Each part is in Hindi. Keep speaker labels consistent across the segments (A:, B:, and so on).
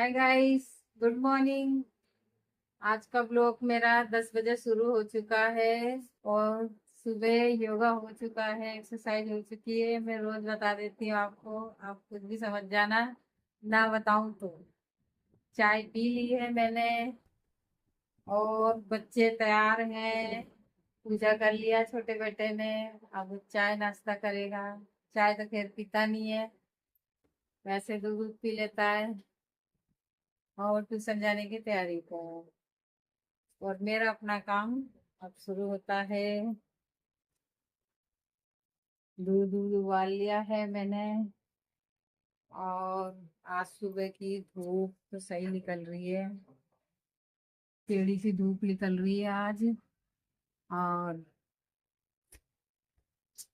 A: Hi guys, good morning. आज का ब्लॉग मेरा 10 बजे शुरू हो चुका है और सुबह योगा हो चुका है, एक्सरसाइज हो चुकी है। मैं रोज बता देती हूँ आपको, आप खुद भी समझ जाना। ना बताऊं तो चाय पी ली है मैंने और बच्चे तैयार हैं। पूजा कर लिया छोटे बेटे ने। अब चाय नाश्ता करेगा। चाय तो खैर पीता नहीं है, वैसे दूध पी लेता है और ट्यूशन जाने की तैयारी कर रहा है। और मेरा अपना काम अब शुरू होता है। दूध दूध उबाल लिया है मैंने और आज सुबह की धूप तो सही निकल रही है, टेढ़ी सी धूप निकल रही है आज। और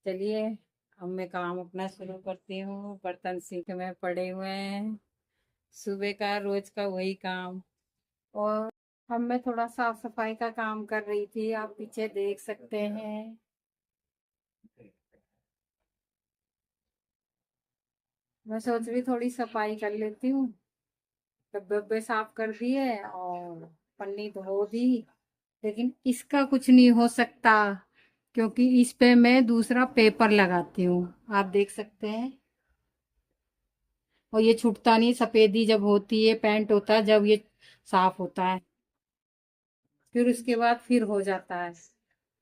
A: चलिए अब मैं काम अपना शुरू करती हूँ। बर्तन सिंक में पड़े हुए हैं, सुबह का रोज का वही काम। और अब मैं थोड़ा साफ सफाई का काम कर रही थी, आप पीछे देख सकते हैं। मैं सोच रही थोड़ी सफाई कर लेती हूँ। डब्बे वब्बे साफ कर दिए और पन्नी धो दी, लेकिन इसका कुछ नहीं हो सकता क्योंकि इस पे मैं दूसरा पेपर लगाती हूँ, आप देख सकते हैं। और ये छूटता नहीं, सफेदी जब होती है पेंट होता है जब ये साफ होता है, फिर उसके बाद फिर हो जाता है।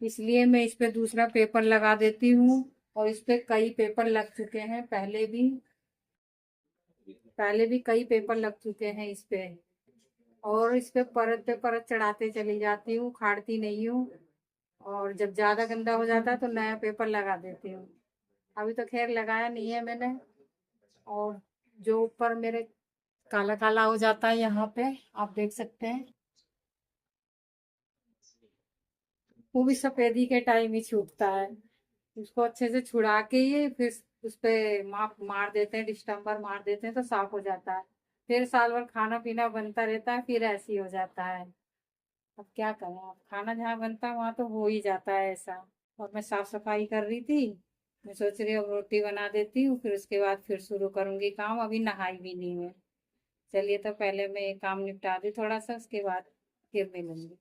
A: इसलिए मैं इस पे दूसरा पेपर लगा देती हूँ। और इस पे कई पेपर लग चुके हैं, पहले भी कई पेपर लग चुके हैं इस पे। और इस पे परत चढ़ाते चली जाती हूँ, खाड़ती नहीं हूँ। और जब ज्यादा गंदा हो जाता है तो नया पेपर लगा देती हूँ। अभी तो खैर लगाया नहीं है मैंने। और जो ऊपर मेरे काला काला हो जाता है यहाँ पे, आप देख सकते हैं, वो भी सफेदी के टाइम ही छूटता है। उसको अच्छे से छुड़ा के ही फिर उस पे माप मार देते हैं, डिस्टेम्पर मार देते हैं तो साफ हो जाता है। फिर साल भर खाना पीना बनता रहता है, फिर ऐसे ही हो जाता है। अब क्या करें, अब खाना जहाँ बनता है वहां तो हो ही जाता है ऐसा। और मैं साफ सफाई कर रही थी, मैं सोच रही हूँ अब रोटी बना देती हूँ, फिर उसके बाद फिर शुरू करूंगी काम। अभी नहाई भी नहीं मैं। चलिए तो पहले मैं ये काम निपटा दी थोड़ा सा, उसके बाद फिर मिलूंगी।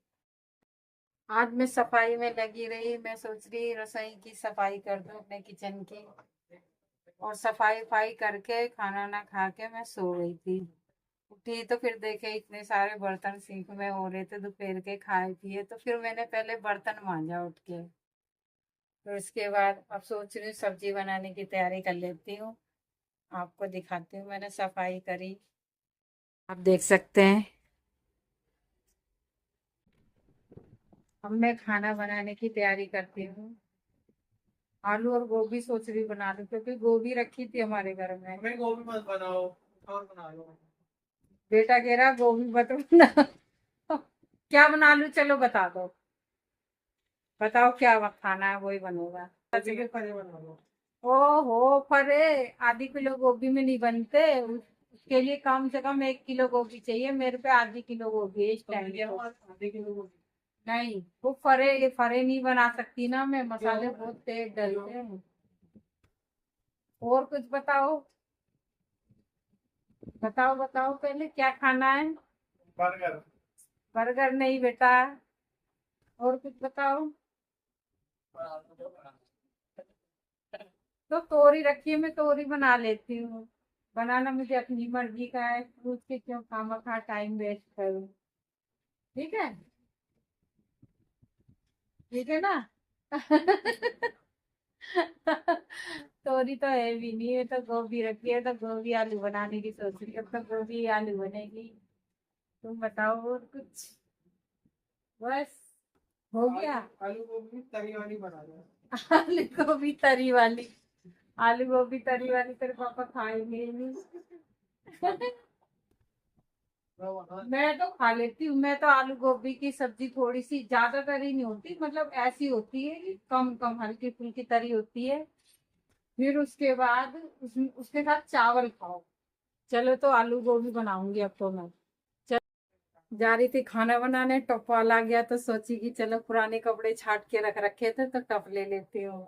A: आज मैं सफाई में लगी रही, मैं सोच रही रसोई की सफाई कर दूं अपने किचन की। और सफाई वफाई करके खाना ना खा के मैं सो गई थी। उठी तो फिर देखे इतने सारे बर्तन सिंक में हो रहे थे दोपहर के खाए पिए, तो फिर मैंने पहले बर्तन मांजा उठ के। फिर उसके बाद अब सोच रही हूँ सब्जी बनाने की तैयारी कर लेती हूँ। आपको दिखाती हूँ, मैंने सफाई करी, आप देख सकते हैं। अब मैं खाना बनाने की तैयारी करती हूँ। आलू और गोभी सोच रही बना लूं क्योंकि गोभी रखी थी हमारे घर में।
B: हमें गोभी मत बनाओ, और बना लो।
A: बेटा कह रहा गोभी मत बना। क्या बना लूं, चलो बता दो, बताओ क्या खाना है वही बनूंगा।
B: गोभी के परे बना लो।
A: ओहो, फरे! आधी किलो गोभी में नहीं बनते, उसके लिए कम से कम 1 किलो गोभी चाहिए। मेरे पे आधी किलो गोभी है इस
B: तो
A: टाइम
B: मेरे
A: तो।
B: पास आधे किलो गोभी।
A: नहीं, वो फरे, ये फरे नहीं बना सकती ना मैं, मसाले
B: क्यों?
A: बहुत तेज डलते हैं। और कुछ बताओ, बताओ बताओ पहले क्या खाना है।
B: बर्गर।
A: बर्गर नहीं बेटा, और कुछ बताओ। तो तोरी रखी है, मैं तोरी बना लेती हूँ। बनाना मुझे अपनी मर्जी का है, पूछ के क्यों खामखा टाइम वेस्ट करूँ। ठीक है, ठीक है ना। तोरी तो है भी नहीं है, तो गोभी रखी है, तो गोभी आलू बनाने की सोच रही, अब तो गोभी आलू बनेगी। तुम बताओ और कुछ। बस हो गया।
B: आलू गोभी तरी वाली बना लो।
A: आलू गोभी तरी वाली, आलू गोभी तरी वाली तेरे पापा खाएंगे ही नहीं। मैं तो खा लेती हूँ, मैं तो आलू गोभी की सब्जी थोड़ी सी ज्यादा तरी नहीं होती, मतलब ऐसी होती है कि कम कम हल्की फुल्की तरी होती है। फिर उसके बाद उसके साथ चावल खाओ। चलो तो आलू गोभी बनाऊंगी अब तो मैं। चल, जा रही थी खाना बनाने, टप वाला आ गया तो सोची कि चलो पुराने कपड़े छाट के रख रखे थे तो टप ले लेती हूँ।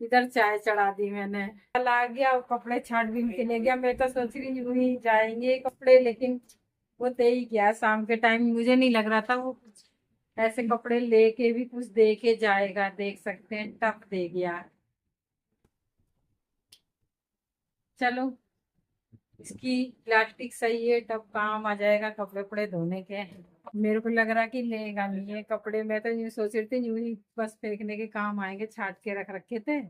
A: इधर चाय चढ़ा दी मैंने, कल आ गया और कपड़े छाट भी के ले गया। मैं तो सोच रही यूं ही जाएंगे कपड़े, लेकिन वो दे ही गया शाम के टाइम। मुझे नहीं लग रहा था वो कुछ ऐसे कपड़े लेके भी कुछ दे के जाएगा। देख सकते हैं टप दे गया। चलो, इसकी प्लास्टिक सही है, टब काम आ जाएगा कपड़े कपड़े धोने के। मेरे को लग रहा कि लेगा नहीं ये कपड़े। मैं तो यूँ सोच रही थी यूँ ही बस फेंकने के काम आएंगे, छाट के रख रखे थे।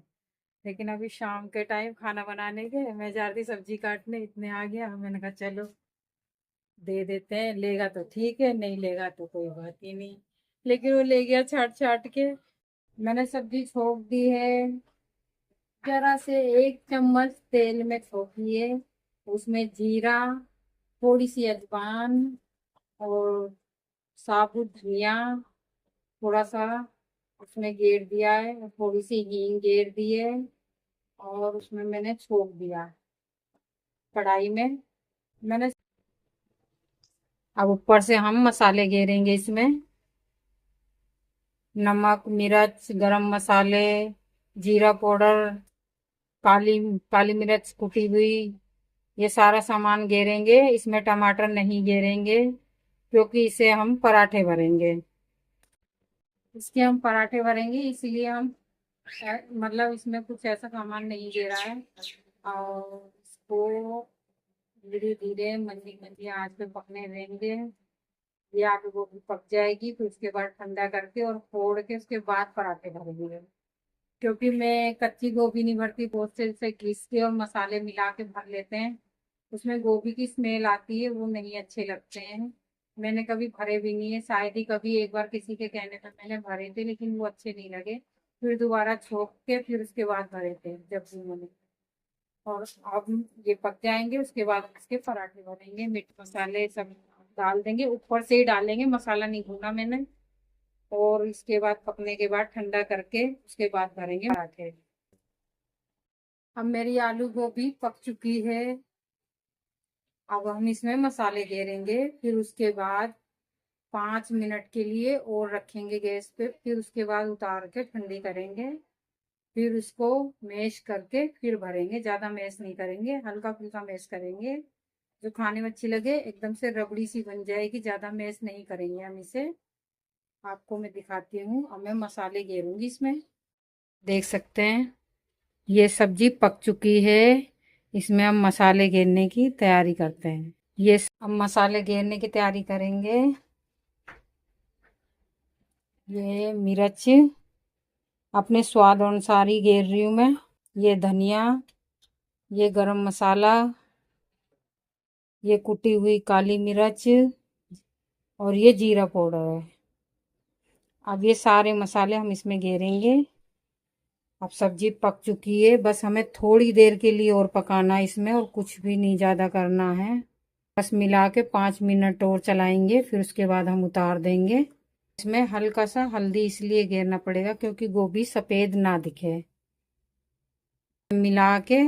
A: लेकिन अभी शाम के टाइम खाना बनाने के मैं जा रही थी सब्जी काटने, इतने आ गया। मैंने कहा चलो दे देते हैं, लेगा तो ठीक है, नहीं लेगा तो कोई बात ही नहीं। लेकिन वो ले गया छाट छाट के। मैंने सब्जी छोक दी है, जरा से 1 चम्मच तेल में छोकी है। उसमें जीरा, थोड़ी सी अजवाइन और साबुत धनिया थोड़ा सा उसमें गेर दिया है, और थोड़ी सी हींग गेर दी है, और उसमें मैंने छोक दिया कढ़ाई में। मैंने अब ऊपर से हम मसाले गेरेंगे इसमें। नमक, मिर्च, गरम मसाले, जीरा पाउडर, काली काली मिर्च कुटी हुई, ये सारा सामान गेरेंगे। इसमें टमाटर नहीं गेरेंगे क्योंकि इसे हम पराठे भरेंगे। इसके हम पराठे भरेंगे इसलिए हम मतलब इसमें कुछ ऐसा सामान नहीं गेरा है। और इसको धीरे धीरे मंदी मंदी आंच पे पकने देंगे। ये आलू गोभी पक जाएगी, फिर उसके बाद ठंडा करके और फोड़ के उसके बाद पराठे भरेंगे। क्योंकि मैं कच्ची गोभी नहीं भरती, बहुत से इसे घिस के और मसाले मिला के भर लेते हैं। उसमें गोभी की स्मेल आती है, वो नहीं अच्छे लगते हैं। मैंने कभी भरे भी नहीं है, शायद ही कभी एक बार किसी के कहने पर मैंने भरे थे, लेकिन वो अच्छे नहीं लगे। फिर दोबारा छोक के फिर उसके बाद भरे थे जब भी मैंने। और अब ये पक जाएंगे, उसके बाद इसके पराठे बनेंगे। मीट मसाले सब डाल देंगे, ऊपर से ही डालेंगे, मसाला नहीं भूना मैंने। और इसके बाद पकने के बाद ठंडा करके उसके बाद भरेंगे पराठे। अब मेरी आलू गोभी पक चुकी है। अब हम इसमें मसाले गेरेंगे, फिर उसके बाद 5 मिनट के लिए और रखेंगे गैस पे। फिर उसके बाद उतार के ठंडी करेंगे। फिर उसको मैश करके फिर भरेंगे। ज़्यादा मैश नहीं करेंगे, हल्का फुल्का मैश करेंगे, जो खाने में अच्छी लगे। एकदम से रबड़ी सी बन जाएगी, ज़्यादा मैश नहीं करेंगे हम इसे। आपको मैं दिखाती हूँ। अब मैं मसाले गेरूंगी इसमें। देख सकते हैं ये सब्जी पक चुकी है। इसमें हम मसाले घेरने की तैयारी करते हैं। ये अब मसाले घेरने की तैयारी करेंगे। ये मिर्च अपने स्वाद अनुसार ही घेर रही हूँ मैं। ये धनिया, ये गरम मसाला, ये कुटी हुई काली मिर्च, और ये जीरा पाउडर है। अब ये सारे मसाले हम इसमें घेरेंगे। अब सब्जी पक चुकी है, बस हमें थोड़ी देर के लिए और पकाना है इसमें, और कुछ भी नहीं ज़्यादा करना है। बस मिला के 5 मिनट और चलाएंगे, फिर उसके बाद हम उतार देंगे। इसमें हल्का सा हल्दी इसलिए घेरना पड़ेगा क्योंकि गोभी सफ़ेद ना दिखे। मिला के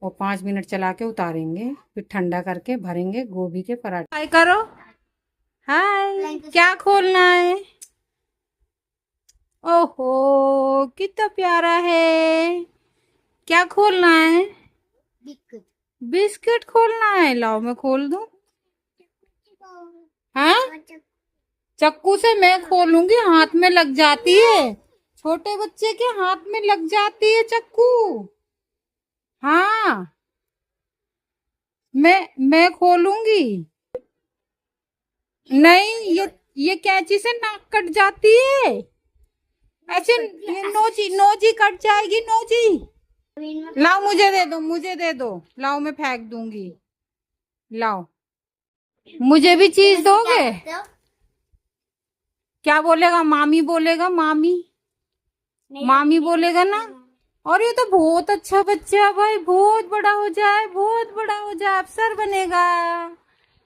A: और 5 मिनट चला के उतारेंगे, फिर ठंडा करके भरेंगे गोभी के पराठे। हाय करो, हाय। क्या खोलना है? ओहो, कितना प्यारा है। क्या खोलना है? बिस्किट। बिस्किट खोलना है? लाओ मैं खोल दूं। हाँ, चक्कू से मैं खोलूंगी, हाथ में लग जाती है। छोटे बच्चे के हाथ में लग जाती है चक्कू। हाँ, मैं खोलूंगी। नहीं, ये कैंची से नाक कट जाती है। ऐसे ये नोची नोची कट जाएगी, नोची। लाओ मुझे दे दो, मुझे दे दो। लाओ मैं फेंक दूंगी। लाओ, मुझे भी चीज दोगे? क्या बोलेगा? मामी बोलेगा, मामी। मामी बोलेगा ना। और ये तो बहुत अच्छा बच्चा है भाई, बहुत बड़ा हो जाए, बहुत बड़ा हो जाए, अफसर बनेगा।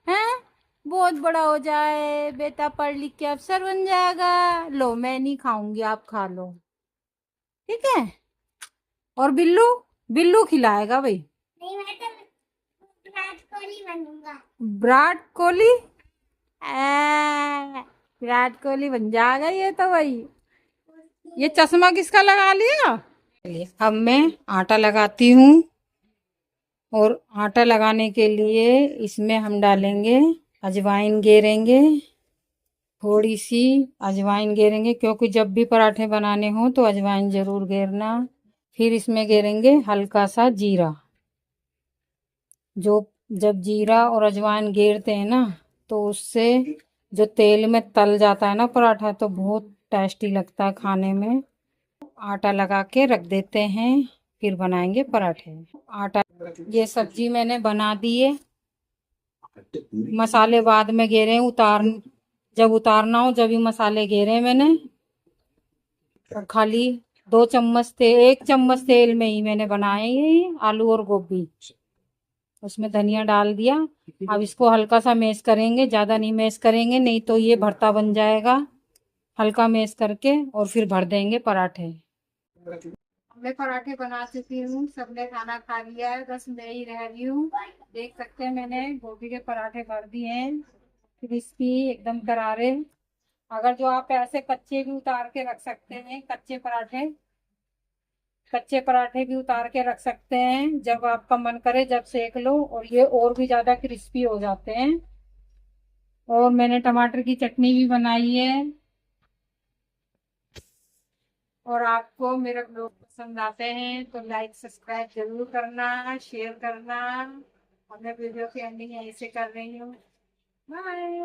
A: हैं? बहुत बड़ा हो जाए बेटा, पढ़ लिख के अफसर बन जाएगा। लो, मैं नहीं खाऊंगी, आप खा लो, ठीक है? और बिल्लू, बिल्लू खिलाएगा भाई। नहीं, मैं तो विराट कोहली बनूंगा। विराट कोहली? विराट कोहली बन जाएगा ये तो भाई। ये चश्मा किसका लगा लिया? अब मैं आटा लगाती हूँ, और आटा लगाने के लिए इसमें हम डालेंगे अजवाइन गेरेंगे, थोड़ी सी अजवाइन गेरेंगे, क्योंकि जब भी पराठे बनाने हो तो अजवाइन जरूर गेरना। फिर इसमें गेरेंगे हल्का सा जीरा। जो जब जीरा और अजवाइन गेरते हैं ना, तो उससे जो तेल में तल जाता है ना पराठा, तो बहुत टेस्टी लगता है खाने में। आटा लगा के रख देते हैं, फिर बनाएंगे पराठे। आटा, ये सब्जी मैंने बना दी है। मसाले बाद में गेरे, जब उतारना हो जब ही मसाले गेरे मैंने। और खाली 2 चम्मच तेल, 1 चम्मच तेल में ही मैंने बनाए ये आलू और गोभी। उसमें धनिया डाल दिया। अब इसको हल्का सा मैश करेंगे, ज्यादा नहीं मैश करेंगे, नहीं तो ये भरता बन जाएगा। हल्का मैश करके और फिर भर देंगे पराठे। मैं पराठे बना चुकी हूँ, सबने खाना खा लिया है, बस मैं ही रह रही हूँ। देख सकते हैं मैंने गोभी के पराठे भर दिए हैं, क्रिस्पी एकदम करारे। अगर जो आप ऐसे कच्चे भी उतार के रख सकते हैं, कच्चे पराठे भी उतार के रख सकते हैं, जब आपका मन करे जब सेक लो, और ये और भी ज्यादा क्रिस्पी हो जाते हैं। और मैंने टमाटर की चटनी भी बनाई है। और आपको मेरे ब्लॉग पसंद आते हैं तो लाइक सब्सक्राइब जरूर करना, शेयर करना। और मैं वीडियो की एंडिंग यहीं से कर रही हूँ। बाय।